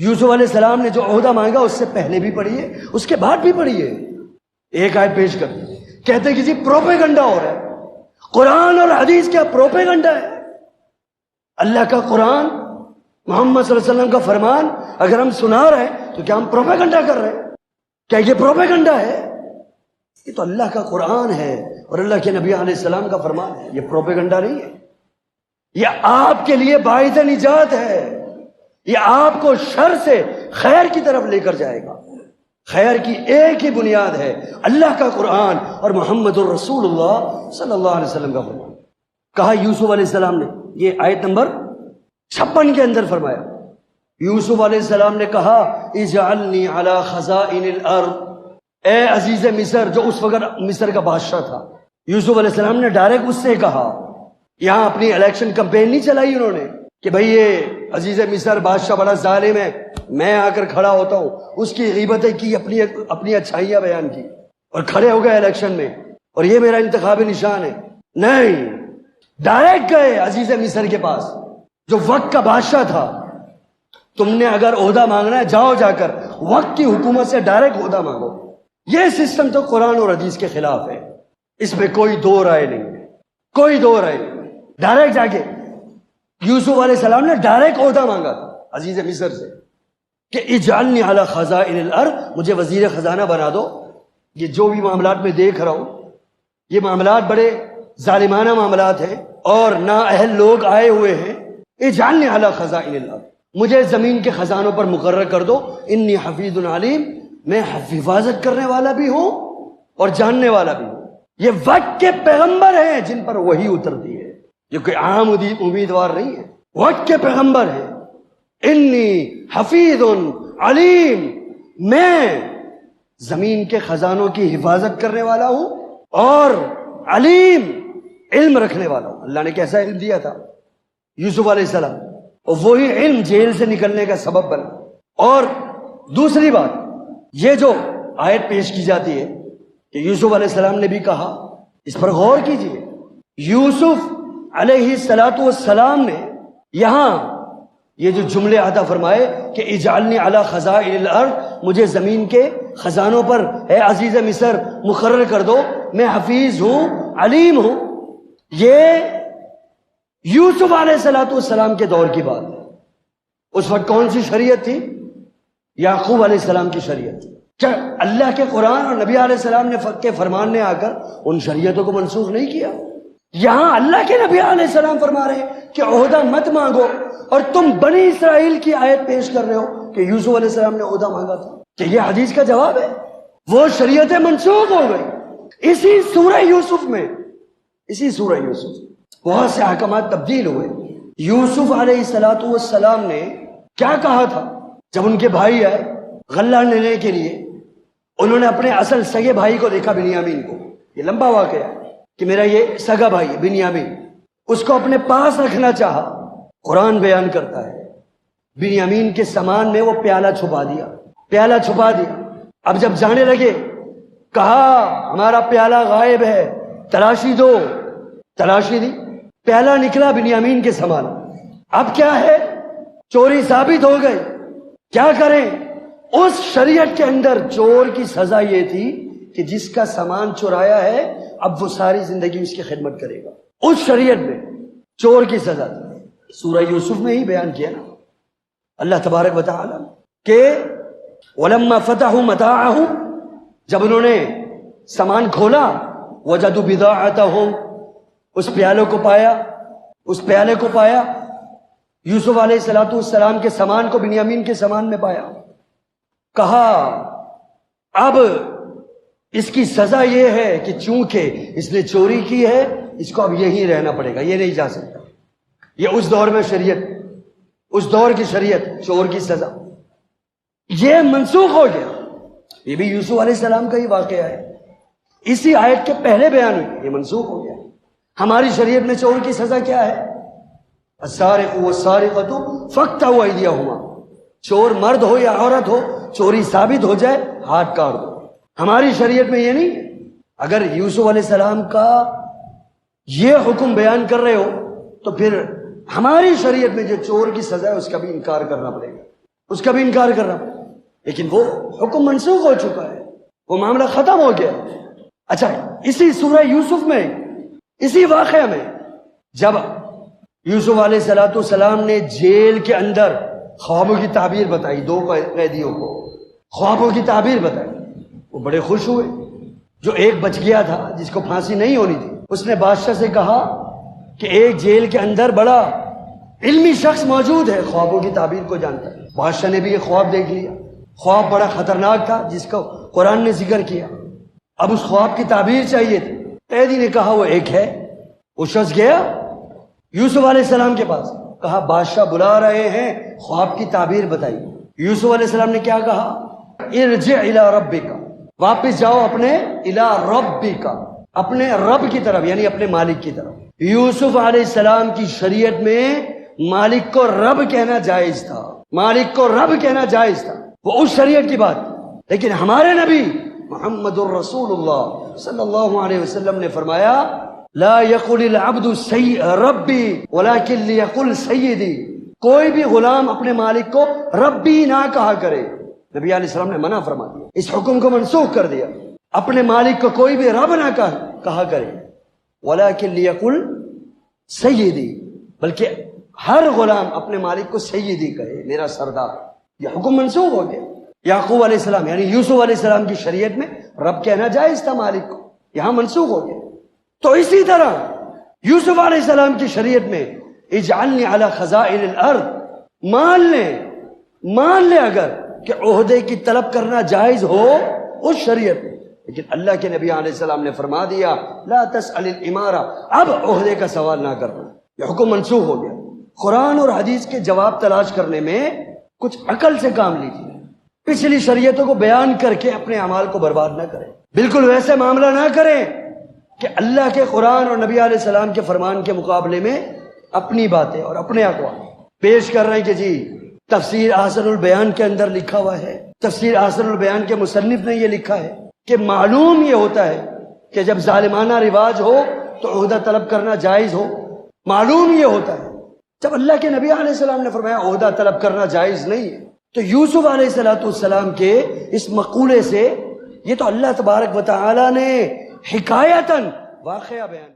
یوسف علیہ السلام نے جو عہدہ مانگا اس سے پہلے بھی پڑھیے، اس کے بعد بھی پڑھیے۔ ایک آیت پیش کر کہتے کہ جی پروپیگنڈا ہو رہا ہے، قرآن اور حدیث کیا پروپیگنڈا ہے؟ اللہ کا قرآن، محمد صلی اللہ علیہ وسلم کا فرمان اگر ہم سنا رہے ہیں تو کیا ہم پروپیگنڈا کر رہے ہیں؟ کیا یہ پروپیگنڈا ہے؟ یہ تو اللہ کا قرآن ہے اور اللہ کے نبی علیہ السلام کا فرمان ہے، یہ پروپیگنڈا نہیں ہے۔ یہ آپ کے لیے باعث نجات ہے، یہ آپ کو شر سے خیر کی طرف لے کر جائے گا۔ خیر کی ایک ہی بنیاد ہے، اللہ کا قرآن اور محمد الرسول اللہ صلی اللہ علیہ وسلم کا فرمان۔ کہا یوسف علیہ السلام نے، یہ آیت نمبر 56 کے اندر فرمایا، یوسف علیہ السلام نے کہا اجعلنی علی خزائن الارض، اے عزیز مصر، جو اس وقت مصر کا بادشاہ تھا۔ یوسف علیہ السلام نے ڈائریکٹ اس سے کہا، یہاں اپنی الیکشن کمپین نہیں چلائی انہوں نے کہ بھئی یہ عزیز مصر بادشاہ بڑا ظالم ہے، میں آ کر کھڑا ہوتا ہوں، اس کی غیبتیں کی، اپنی اچھائیاں بیان کی اور کھڑے ہو گئے الیکشن میں اور یہ میرا انتخابی نشان ہے۔ نہیں، ڈائریکٹ گئے عزیز مصر کے پاس جو وقت کا بادشاہ تھا، تم نے اگر عہدہ مانگنا ہے جاؤ جا کر وقت کی حکومت سے ڈائریکٹ عہدہ مانگو۔ یہ سسٹم تو قرآن اور حدیث کے خلاف ہے، اس میں کوئی دو رائے نہیں ہے، کوئی دو رائے نہیں۔ ڈائریکٹ جا کے یوسف علیہ السلام نے ڈائریکٹ عہدہ مانگا تھا عزیز مصر سے کہ اجعلنی علی خزائن الارض، مجھے وزیر خزانہ بنا دو۔ یہ جو بھی معاملات میں دیکھ رہا ہوں یہ معاملات بڑے ظالمانہ معاملات ہیں اور نااہل لوگ آئے ہوئے ہیں۔ اجعلنی علی خزائن الارض، مجھے زمین کے خزانوں پر مقرر کر دو۔ انی حفیظ علیم، میں حفاظت کرنے والا بھی ہوں اور جاننے والا بھی ہوں۔ یہ وقت کے پیغمبر ہیں جن پر وحی اترتی ہے، یہ کوئی عام امیدوار نہیں ہے، وقت کے پیغمبر ہیں۔ انی حفیظ علیم، میں زمین کے خزانوں کی حفاظت کرنے والا ہوں اور علیم، علم رکھنے والا ہوں۔ اللہ نے کیسا علم دیا تھا یوسف علیہ السلام، اور وہی علم جیل سے نکلنے کا سبب بنا۔ اور دوسری بات، یہ جو آیت پیش کی جاتی ہے کہ یوسف علیہ السلام نے بھی کہا، اس پر غور کیجئے۔ یوسف علیہ السلام نے یہاں یہ جو جملے عطا فرمائے کہ اجعلنی علی خزائن الارض، مجھے زمین کے خزانوں پر اے عزیز مصر مقرر کر دو، میں حفیظ ہوں، علیم ہوں، یہ یوسف علیہ السلام کے دور کی بات ہے۔ اس وقت کون سی شریعت تھی؟ یعقوب علیہ السلام کی شریعت تھی۔ کیا اللہ کے قرآن اور نبی علیہ السلام کے فرمان نے آ کر ان شریعتوں کو منسوخ نہیں کیا؟ یہاں اللہ کے نبی علیہ السلام فرما رہے ہیں کہ عہدہ مت مانگو، اور تم بنی اسرائیل کی آیت پیش کر رہے ہو کہ یوسف علیہ السلام نے عہدہ مانگا تھا۔ کہ یہ حدیث کا جواب ہے، وہ شریعتیں منسوخ ہو گئی۔ اسی سورہ یوسف میں، اسی سورہ یوسف بہت سے احکامات تبدیل ہوئے۔ یوسف علیہ السلام نے کیا کہا تھا جب ان کے بھائی آئے غلہ لینے کے لیے؟ انہوں نے اپنے اصل سگے بھائی کو دیکھا، بنیامین کو، یہ لمبا واقعہ ہے کہ میرا یہ سگا بھائی ہے بنیامین، اس کو اپنے پاس رکھنا چاہا۔ قرآن بیان کرتا ہے بنیامین کے سامان میں وہ پیالہ چھپا دیا، پیالہ چھپا دیا۔ اب جب جانے لگے کہا ہمارا پیالہ غائب ہے، تلاشی دو، تلاشی دی، پیالہ نکلا بنیامین کے سامان۔ اب کیا ہے؟ چوری ثابت ہو گئی، کیا کریں؟ اس شریعت کے اندر چور کی سزا یہ تھی کہ جس کا سامان چرایا ہے اب وہ ساری زندگی اس کی خدمت کرے گا۔ اس شریعت میں چور کی سزا تھی۔ سورہ یوسف میں ہی بیان کیا نا اللہ تبارک و تعالی کہ وَلَمَّا فَتَحُوا مَتَاعَهُمْ، جب انہوں نے سامان کھولا، وَجَدُوا بِضَاعَتَهُمْ، اس پیالے کو پایا، اس پیالے کو پایا، یوسف علیہ السلام کے سامان کو بنیامین کے سامان میں پایا۔ کہا اب اس کی سزا یہ ہے کہ چونکہ اس نے چوری کی ہے اس کو اب یہیں رہنا پڑے گا، یہ نہیں جا سکتا۔ یہ اس دور میں شریعت، اس دور کی شریعت، چور کی سزا، یہ منسوخ ہو گیا۔ یہ بھی یوسف علیہ السلام کا ہی واقعہ ہے، اسی آیت کے پہلے بیان ہوئی، یہ منسوخ ہو گیا۔ ہماری شریعت میں چور کی سزا کیا ہے؟ السارق والسارقۃ فاقطعوا ایدیہما، چور مرد ہو یا عورت ہو، چوری ثابت ہو جائے ہاتھ کاٹ دو۔ ہماری شریعت میں یہ نہیں ہے۔ اگر یوسف علیہ السلام کا یہ حکم بیان کر رہے ہو تو پھر ہماری شریعت میں جو چور کی سزا ہے اس کا بھی انکار کرنا پڑے گا۔ اس کا بھی انکار کر رہا ہوں، لیکن وہ حکم منسوخ ہو چکا ہے، وہ معاملہ ختم ہو گیا۔ اچھا، اسی سورہ یوسف میں، اسی واقعہ میں، جب یوسف علیہ السلام نے جیل کے اندر خوابوں کی تعبیر بتائی، 2 قیدیوں کو خوابوں کی تعبیر بتائی، وہ بڑے خوش ہوئے۔ جو ایک بچ گیا تھا، جس کو پھانسی نہیں ہونی تھی، اس نے بادشاہ سے کہا کہ ایک جیل کے اندر بڑا علمی شخص موجود ہے، خوابوں کی تعبیر کو جانتا ہے۔ بادشاہ نے بھی یہ خواب دیکھ لیا، خواب بڑا خطرناک تھا جس کو قرآن نے ذکر کیا۔ اب اس خواب کی تعبیر چاہیے تھی۔ قیدی نے کہا وہ ایک ہے۔ وہ شخص گیا یوسف علیہ السلام کے پاس، کہا بادشاہ بلا رہے ہیں، خواب کی تعبیر بتائی۔ یوسف علیہ السلام نے کیا کہا؟ ارجع الی ربک، واپس جاؤ اپنے الی ربک، اپنے رب کی طرف، یعنی اپنے مالک کی طرف۔ یوسف علیہ السلام کی شریعت میں مالک کو رب کہنا جائز تھا، مالک کو رب کہنا جائز تھا، وہ اس شریعت کی بات۔ لیکن ہمارے نبی محمد الرسول اللہ صلی اللہ علیہ وسلم نے فرمایا لا یقل العبد ربی ولکن لیقل سیدی، کوئی بھی غلام اپنے مالک کو ربی نہ کہا کرے۔ نبی علیہ السلام نے منع فرما دیا، اس حکم کو منسوخ کر دیا۔ اپنے مالک کو کوئی بھی رب نہ کہا کرے، ولکن لیقل سیدی، بلکہ ہر غلام اپنے مالک کو سیدی کہے، میرا سردار۔ یہ حکم منسوخ ہو گیا۔ یعقوب علیہ السلام یعنی یوسف علیہ السلام کی شریعت میں رب کہنا جائز تھا مالک کو، یہاں منسوخ ہو گیا۔ تو اسی طرح یوسف علیہ السلام کی شریعت میں اجعلنی علی خزائن الارض، مان لے اگر کہ عہدے کی طلب کرنا جائز ہو اس شریعت میں، لیکن اللہ کے نبی علیہ السلام نے فرما دیا لا تسأل الامارہ، اب عہدے کا سوال نہ کرنا، یہ حکم منسوخ ہو گیا۔ قرآن اور حدیث کے جواب تلاش کرنے میں کچھ عقل سے کام لیجیے، پچھلی شریعتوں کو بیان کر کے اپنے اعمال کو برباد نہ کریں، بالکل ویسے معاملہ نہ کریں کہ اللہ کے قرآن اور نبی علیہ السلام کے فرمان کے مقابلے میں اپنی باتیں اور اپنے اقوال پیش کر رہے ہیں کہ جی تفسیر احسن البیان کے اندر لکھا ہوا ہے، تفسیر احسن البیان کے مصنف نے یہ لکھا ہے کہ معلوم یہ ہوتا ہے کہ جب ظالمانہ رواج ہو تو عہدہ طلب کرنا جائز ہو، معلوم یہ ہوتا ہے۔ جب اللہ کے نبی علیہ السلام نے فرمایا عہدہ طلب کرنا جائز نہیں ہے، تو یوسف علیہ السلام کے اس مقولے سے یہ تو اللہ تبارک و تعالی نے حکایتاً واقعہ بیان